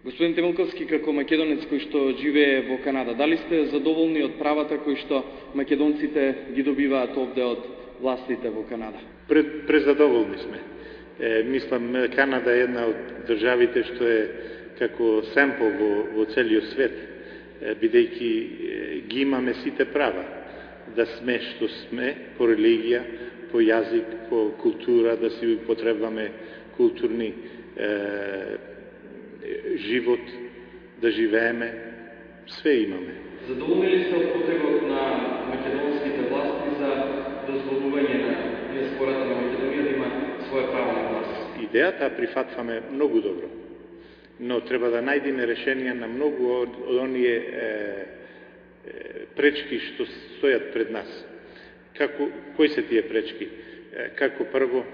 Господин Темелковски, како македонец кој што живее во Канада, дали сте задоволни од правата кои што македонците ги добиваат овде од властите во Канада? Презадоволни сме. Мислам, Канада е една од државите што е како семпл во целиот свет, бидејќи ги имаме сите права да сме што сме по религија, по јазик, по култура, да си употребваме културни живот, да живееме, све имаме. Задоволни ли сте од потегот на македонските власти за дозволување на диаспората на Македонија да има своје право на глас? Идејата прифатваме многу добро, но треба да најдеме решенија на многу од оние пречки што стојат пред нас. Кои се тие пречки? Како прво,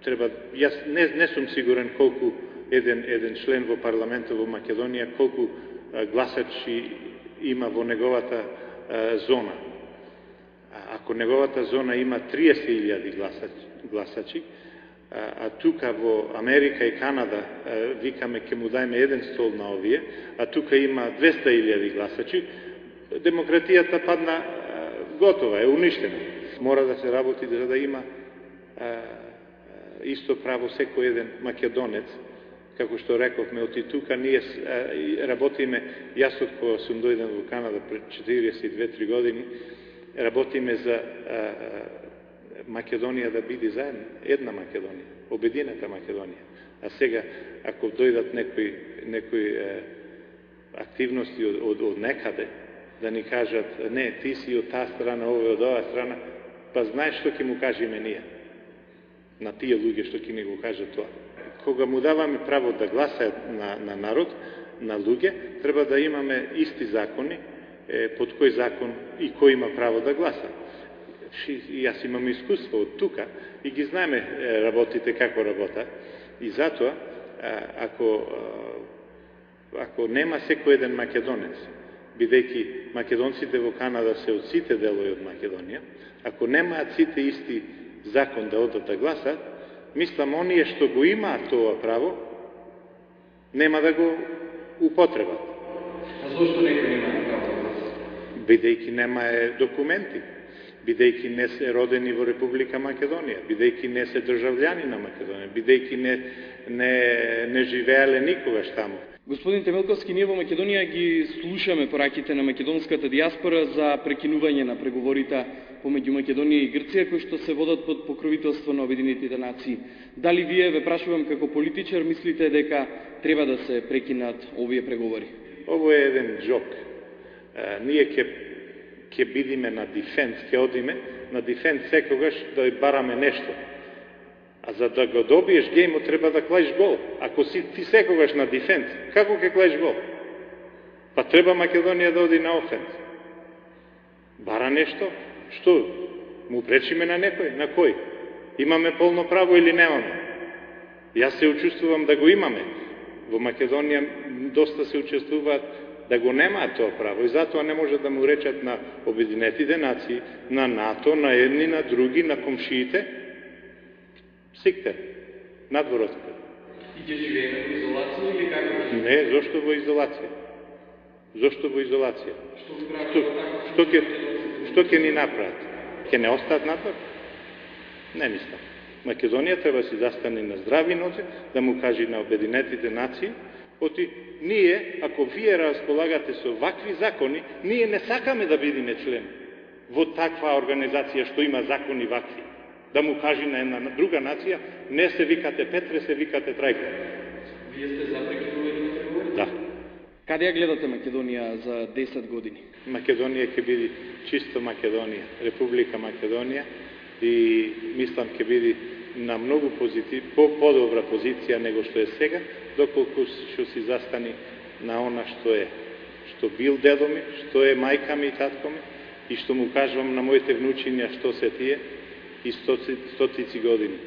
треба, јас не сум сигурен колку еден член во парламентот во Македонија, колку гласачи има во неговата зона. Ако неговата зона има 30.000 гласачи, а тука во Америка и Канада викаме ќе му дајме еден стол на овие, а тука има 200.000 гласачи, демократијата падна готова, е уништена. Мора да се работи за да има исто право секој еден македонец. Како што рековме, оти тука ние работиме, јас од кога сум дојден во Канада пред 42-3 години, работиме за Македонија да биде заедно, една Македонија, обединета Македонија. А сега, ако дојдат некои активности од некаде, да ни кажат, не, ти си од таа страна, овој од оваа страна, па знаеш што ќе му кажеме ние на тие луѓе што ќе ни го кажат тоа. Кога му даваме право да гласаат на народ, на луѓе, треба да имаме исти закони, под кој закон и кој има право да гласа. Јас имам искуство од тука и ги знаеме работите како работа. И затоа, ако нема секој еден македонец, бидејќи македонците во Канада се од сите делови од Македонија, ако немаат сите исти закон да одат да гласат, мислам, оние што го имаат тоа право, нема да го употребат. А зошто некој нема право да гласа? Бидејќи нема документи, бидејќи не се родени во Република Македонија, бидејќи не се држављани на Македонија, бидејќи не живееле никогаш таму. Господин Темелковски, ние во Македонија ги слушаме пораките на македонската диаспора за прекинување на преговорите помеѓу Македонија и Грција, кои што се водат под покровителство на Обединетите нации. Дали вие, ве прашувам како политичар, мислите дека треба да се прекинат овие преговори? Ово е еден жок. Ние ќе бидиме на дефенс, ќе одиме на дефенс секогаш да бараме нешто. А за да го добиеш гејмот треба да клаиш гол. Ако си ти секогаш на дефенс, како ќе клаиш гол? Па треба Македонија да оди на офенс. Бара нешто? Што? Му пречиме на некој? На кој? Имаме полно право или немаме? Јас се учествувам да го имаме. Во Македонија доста се учествуваат да го немаат тоа право и затоа не може да му речат на Обединетите нации, на НАТО, на едни, на други, на комшиите. Сикте, надворот. И ќе живееме во изолација или како? Не, зошто во изолација? Зошто во изолација? Што ќе ни направат? Ќе не остаат надвор? Не мислам. Македонија треба си застане на здрави нозе, да му кажи на Обединетите нации, оти ние, ако вие располагате со вакви закони, ние не сакаме да бидеме член во таква организација што има закони вакви. Да му кажи на една друга нација, не се викате Петре, се викате Трајко. Вие сте за прекинување на преговори? Да. Каде ја гледате Македонија за 10 години? Македонија ќе биде чисто Македонија, Република Македонија и мислам ќе биде на многу подобра позиција него што е сега, доколку што си застани на она што бил дедо ми, што е мајка ми и татко ми и што му кажувам на моите внучиња што се тие и стотици години.